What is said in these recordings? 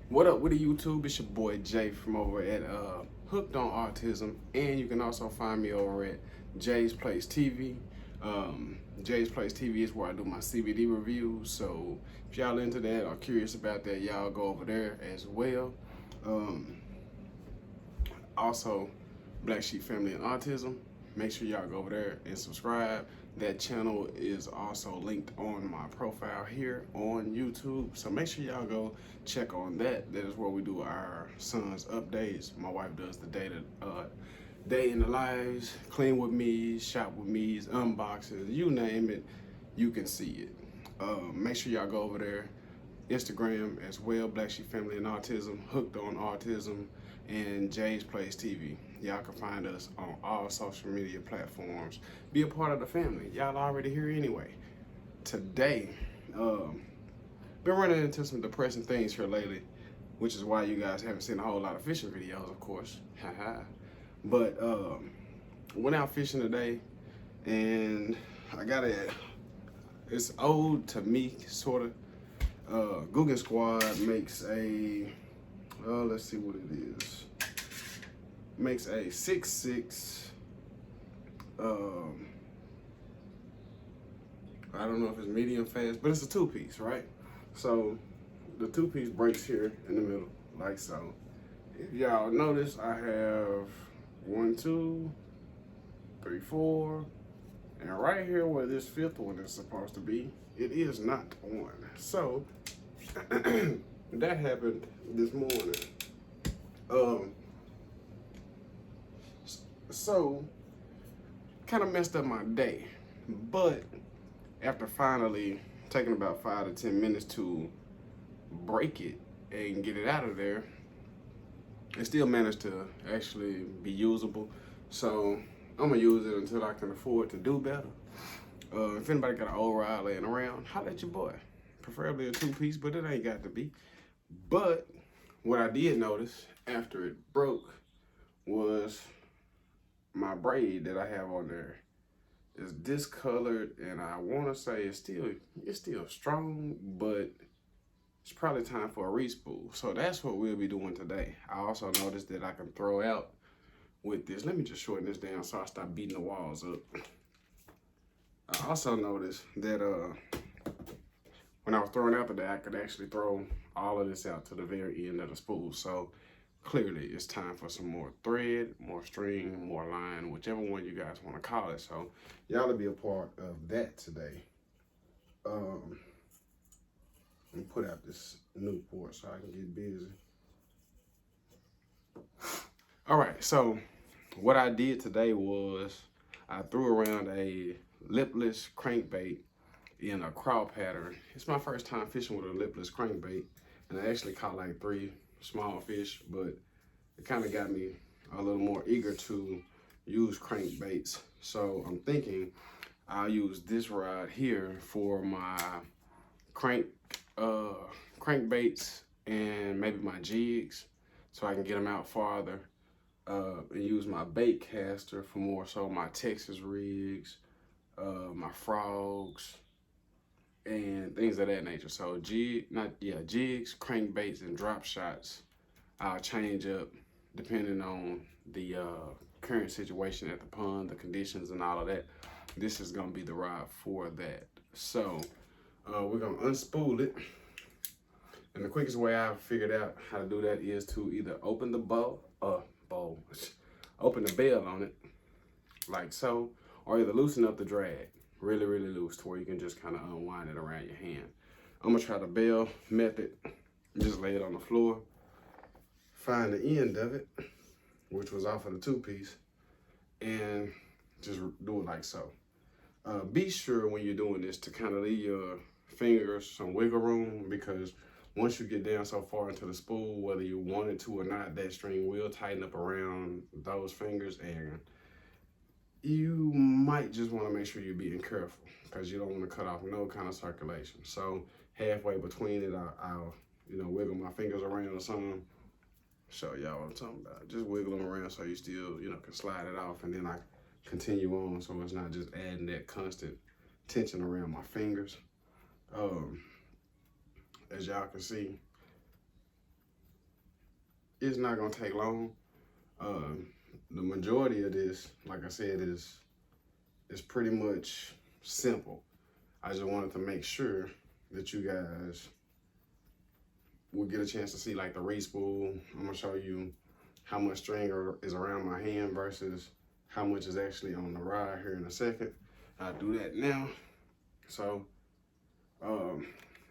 What up with the YouTube? It's your boy Jay from over at Hooked on Autism, and you can also find me over at Jay's Place TV. Jay's Place TV is where I do my CBD reviews, so if y'all into that or curious about that, y'all go over there as well. Also, Black Sheep Family and Autism. Make sure y'all go over there and subscribe. That channel is also linked on my profile here on YouTube. So make sure y'all go check on that. That is where we do our son's updates. My wife does the day in the lives, clean with me, shop with me, unboxes, you name it, you can see it. Make sure y'all go over there. Instagram as well, Black Sheep Family and Autism, Hooked on Autism, and Jay's Place TV. Y'all can find us on all social media platforms. Be a part of the family. Y'all already here anyway. Today, been running into some depressing things here lately, which is why you guys haven't seen a whole lot of fishing videos, of course. But went out fishing today, and I got it's old to me, sort of. Guggen Squad makes a, let's see what it is. Makes a 6'6", I don't know if it's medium fast, but it's a two-piece, right? So the two-piece breaks here in the middle, like so. If y'all notice, I have 1, 2, 3, 4, and right here where this fifth one is supposed to be, it is not on. So that happened this morning. So kind of messed up my day, but after finally taking about 5 to 10 minutes to break it and get it out of there, it still managed to actually be usable. So I'm gonna use it until I can afford to do better. If anybody got an old rod laying around, holla at your boy. Preferably a two-piece, but it ain't got to be. But what I did notice after it broke was my braid that I have on there is discolored, and I want to say it's still strong, but it's probably time for a re-spool. So that's what we'll be doing today. I also noticed that I can throw out with this. Let me just shorten this down so I stop beating the walls up. I also noticed that when I was throwing out today, I could actually throw all of this out to the very end of the spool. So clearly it's time for some more thread, more string, more line, whichever one you guys want to call it. So y'all will be a part of that today. Let me put out this Newport so I can get busy. All right, so what I did today was I threw around a lipless crankbait in a crawl pattern. It's my first time fishing with a lipless crankbait, and I actually caught like 3 small fish, but it kind of got me a little more eager to use crankbaits. So I'm thinking I'll use this rod here for my crankbaits and maybe my jigs, so I can get them out farther, and use my bait caster for more so my Texas rigs, my frogs, and things of that nature. So jigs, crankbaits, and drop shots I'll change up depending on the current situation at the pond, the conditions, and all of that. This is gonna be the rod for that. So we're gonna unspool it, and the quickest way I've figured out how to do that is to either open the open the bail on it, like so, or either loosen up the drag really loose to where you can just kind of unwind it around your hand. I'm gonna try the bail method. Just lay it on the floor, find the end of it, which was off of the two-piece, and just do it like so. Be sure when you're doing this to kind of leave your fingers some wiggle room, because once you get down so far into the spool, whether you want it to or not, that string will tighten up around those fingers, and you might just want to make sure you're being careful, because you don't want to cut off no kind of circulation. So halfway between it, I'll wiggle my fingers around or something. Show y'all what I'm talking about. Just wiggle them around so you still can slide it off, and then I continue on so it's not just adding that constant tension around my fingers. As y'all can see, it's not gonna take long. The majority of this, like I said, is pretty much simple. I just wanted to make sure that you guys will get a chance to see like the re-spool. I'm gonna show you how much string is around my hand versus how much is actually on the rod here in a second. I'll do that now. So,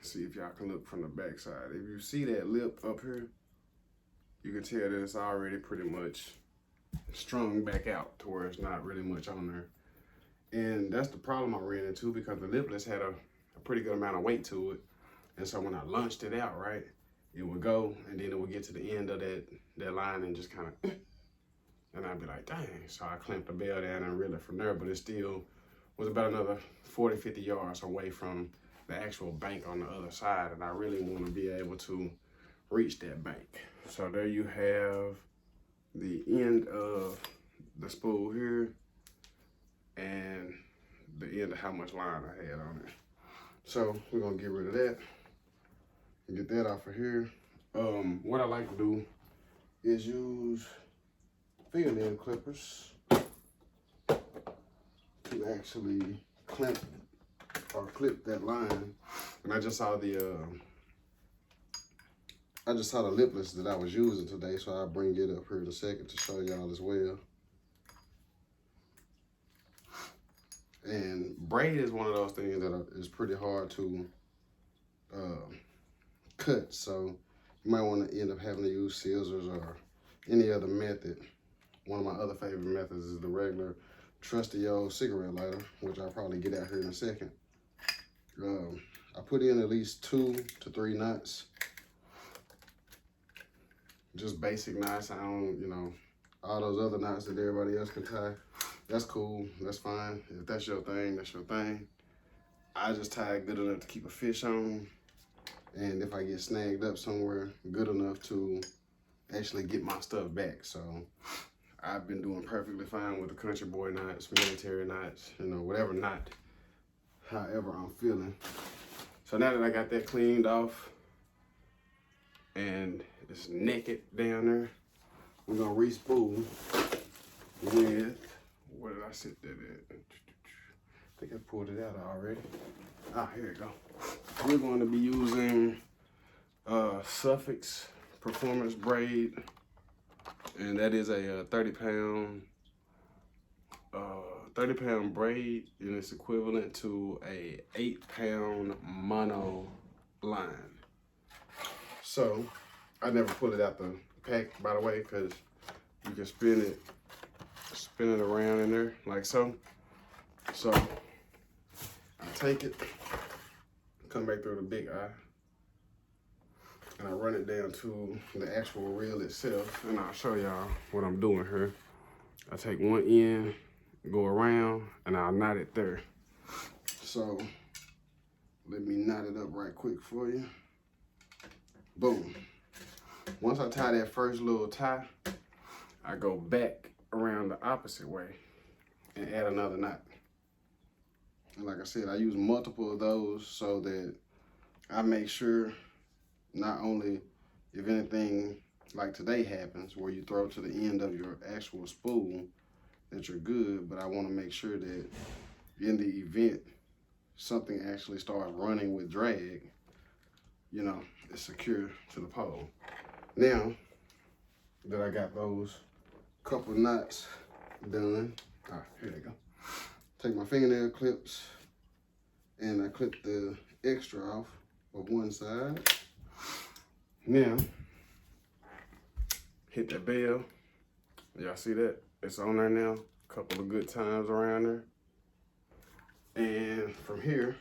see if y'all can look from the back side. If you see that lip up here, you can tell that it's already pretty much strung back out to where it's not really much on there. And that's the problem I ran into, because the lipless had a pretty good amount of weight to it. And so when I launched it out, right, it would go and then it would get to the end of that line and just kind of, and I'd be like, dang. So I clamped the bell down and reel it from there, but it still was about another 40, 50 yards away from the actual bank on the other side. And I really want to be able to reach that bank. So there you have the end of the spool here and the end of how much line I had on it. So we're gonna get rid of that and get that off of here. What I like to do is use fingernail clippers to actually clamp or clip that line. And I just saw the lipless that I was using today, so I'll bring it up here in a second to show y'all as well. And braid is one of those things that is pretty hard to cut, so you might want to end up having to use scissors or any other method. One of my other favorite methods is the regular trusty old cigarette lighter, which I'll probably get out here in a second. I put in at least 2 to 3 knots. Just basic knots. I don't, all those other knots that everybody else can tie. That's cool, that's fine. If that's your thing, that's your thing. I just tie it good enough to keep a fish on. And if I get snagged up somewhere, good enough to actually get my stuff back. So I've been doing perfectly fine with the country boy knots, military knots, whatever knot, however I'm feeling. So now that I got that cleaned off and it's naked down there, we're gonna re-spool with, where did I sit that at? I think I pulled it out already. Ah, here we go. We're going to be using Suffix Performance Braid, and that is a 30-pound braid, and it's equivalent to a 8-pound mono line. So I never pull it out the pack, by the way, because you can spin it around in there like so. So I take it, come back through the big eye, and I run it down to the actual reel itself, and I'll show y'all what I'm doing here. I take one end, go around, and I'll knot it there. So let me knot it up right quick for you. Boom. Once I tie that first little tie, I go back around the opposite way and add another knot. And like I said, I use multiple of those so that I make sure not only if anything like today happens where you throw to the end of your actual spool that you're good, but I want to make sure that in the event something actually starts running with drag, it's secure to the pole. Now that I got those couple knots done, here they go. Take my fingernail clips and I clip the extra off of one side. Now, hit that bell. Y'all see that? It's on there now. A couple of good times around there. And from here,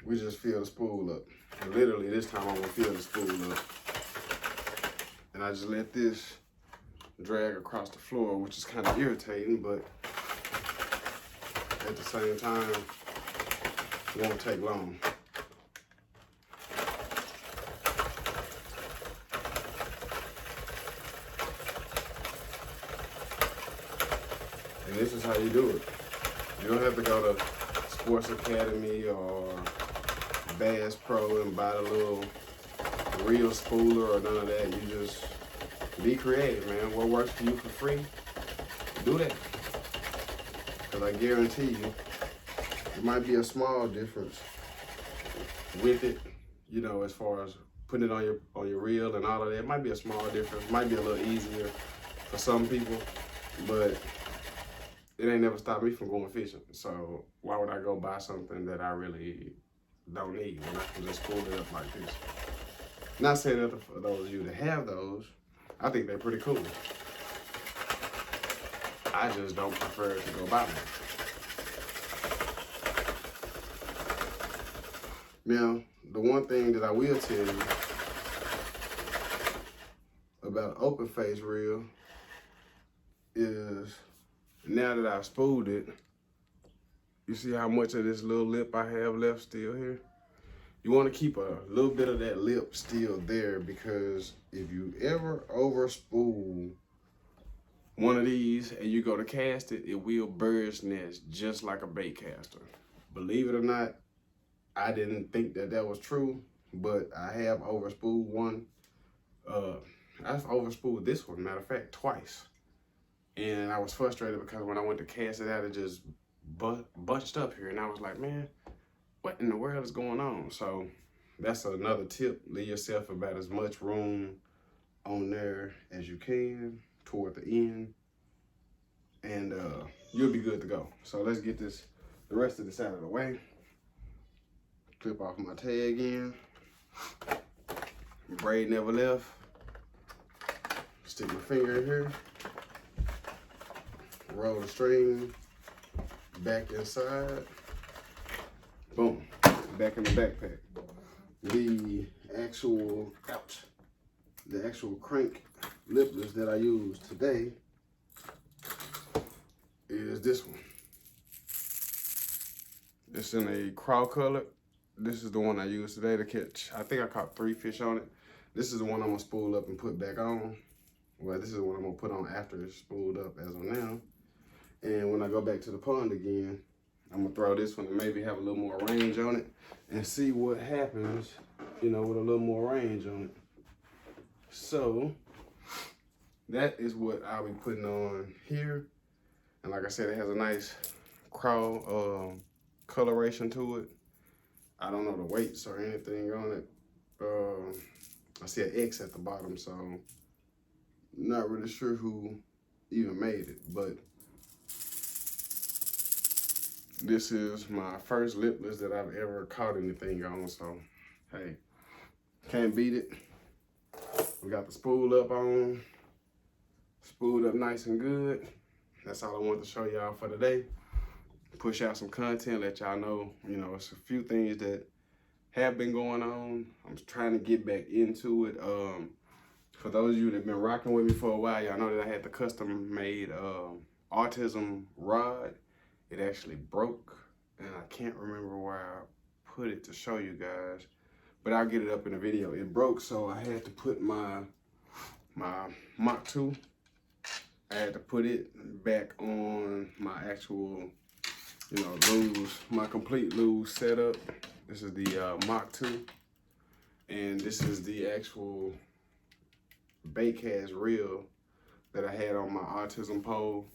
we just fill the spool up. And literally this time I'm gonna fill the spool up. And I just let this drag across the floor, which is kind of irritating, but at the same time, it won't take long. And this is how you do it. You don't have to go to Sports Academy or Bass Pro and buy the little real spooler or none of that. You just be creative, man. What works for you for free, do that. Because I guarantee you, it might be a small difference with it, you know, as far as putting it on your reel and all of that. It might be a small difference. It might be a little easier for some people, but it ain't never stopped me from going fishing. So why would I go buy something that I really don't need when I can just spool it up like this? Not saying that for those of you that have those, I think they're pretty cool. I just don't prefer to go buy them. Now, the one thing that I will tell you about an open face reel is now that I've spooled it, you see how much of this little lip I have left still here? You want to keep a little bit of that lip still there, because if you ever over spool one of these and you go to cast it, it will bird's nest just like a bait caster. Believe it or not, I didn't think that that was true, but I have overspooled one. I've overspooled this one, matter of fact, twice. And I was frustrated because when I went to cast it out, it just bunched up here. And I was like, man, what in the world is going on? So that's another tip. Leave yourself about as much room on there as you can toward the end. And you'll be good to go. So let's get the rest of this out of the way. Clip off my tag in. Braid never left. Stick my finger in here. Roll the string back inside. Boom. Back in the backpack. The actual crank lipless that I use today is this one. It's in a craw color. This is the one I used today to catch. I think I caught 3 fish on it. This is the one I'm gonna spool up and put back on. Well, this is the one I'm gonna put on after it's spooled up as of now. And when I go back to the pond again, I'm gonna throw this one and maybe have a little more range on it and see what happens, you know, with a little more range on it. So that is what I'll be putting on here. And like I said, it has a nice craw coloration to it. I don't know the weights or anything on it. I see an X at the bottom, so not really sure who even made it, but this is my first lipless that I've ever caught anything on, so hey, can't beat it. We got the spool up on, spooled up nice and good. That's all I wanted to show y'all for today. Push out some content, let y'all know, you know, it's a few things that have been going on. I'm trying to get back into it. For those of you that have been rocking with me for a while, y'all know that I had the custom made Autism rod. It actually broke, and I can't remember where I put it to show you guys, but I'll get it up in the video. It broke, so I had to put my Mach 2. I had to put it back on my actual, you know, luge, my complete luge setup. This is the Mach 2, and this is the actual bait cast reel that I had on my Autism pole.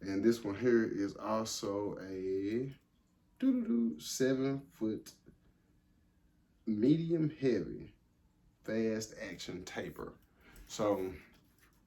And this one here is also a 7-foot medium heavy fast action taper. So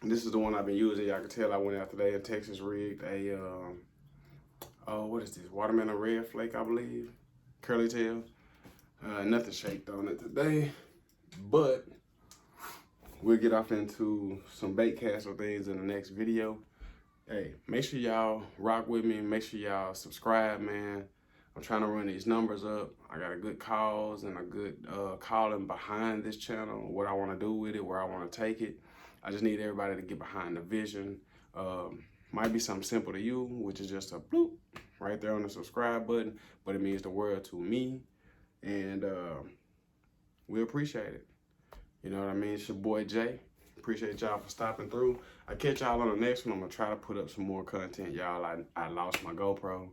this is the one I've been using. Y'all can tell I went out today in Texas, rigged a what is this, watermelon red flake, I believe, curly tail. Nothing shaped on it today, but we'll get off into some bait castle things in the next video. Hey, make sure y'all rock with me. Make sure y'all subscribe, man. I'm trying to run these numbers up. I got a good cause and a good calling behind this channel, what I want to do with it, where I want to take it. I just need everybody to get behind the vision. Might be something simple to you, which is just a bloop right there on the subscribe button, but it means the world to me, and we appreciate it. You know what I mean? It's your boy Jay. Appreciate y'all for stopping through. I'll catch y'all on the next one. I'm gonna try to put up some more content, y'all. I lost my GoPro.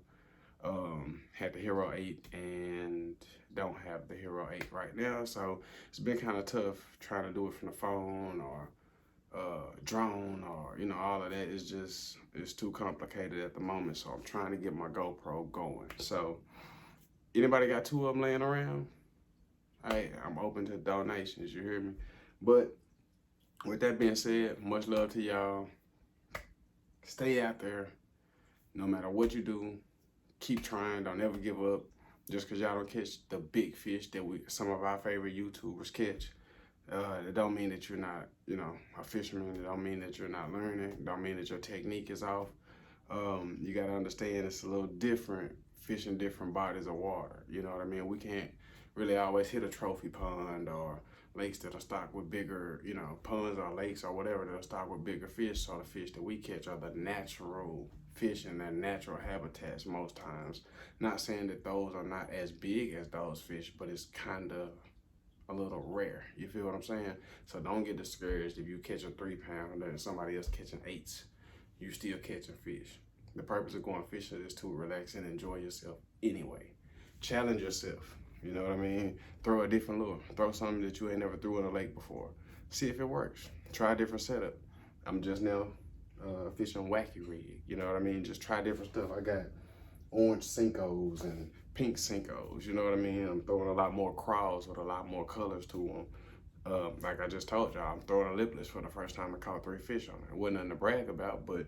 Had the Hero 8 and don't have the Hero 8 right now. So it's been kind of tough trying to do it from the phone or drone, or all of that is just, it's too complicated at the moment. So I'm trying to get my GoPro going. So anybody got two of them laying around? Hey, I'm open to donations, you hear me? But with that being said, much love to y'all. Stay out there. No matter what you do, keep trying. Don't ever give up. Just because y'all don't catch the big fish that some of our favorite YouTubers catch, it don't mean that you're not, a fisherman. It don't mean that you're not learning. It don't mean that your technique is off. You got to understand it's a little different fishing different bodies of water. You know what I mean? We can't really always hit a trophy pond or lakes that are stocked with bigger, ponds or lakes or whatever that are stocked with bigger fish. So the fish that we catch are the natural fish in their natural habitats most times. Not saying that those are not as big as those fish, but it's kind of a little rare. You feel what I'm saying? So don't get discouraged if you catch a 3-pounder and somebody else catching 8s. You still catching fish. The purpose of going fishing is to relax and enjoy yourself anyway. Challenge yourself. You know what I mean? Throw a different lure. Throw something that you ain't never threw in a lake before. See if it works. Try a different setup. I'm just now fishing wacky rig. You know what I mean? Just try different stuff. I got orange Cincos and pink Cincos. You know what I mean? I'm throwing a lot more crawls with a lot more colors to them. Like I just told y'all, I'm throwing a lipless for the first time. I caught 3 fish on it. It wasn't nothing to brag about, but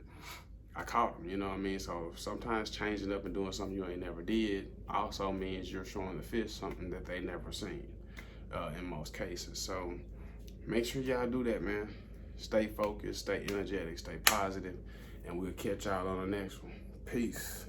I caught them, you know what I mean? So sometimes changing up and doing something you ain't never did also means you're showing the fish something that they never seen in most cases. So make sure y'all do that, man. Stay focused, stay energetic, stay positive, and we'll catch y'all on the next one. Peace.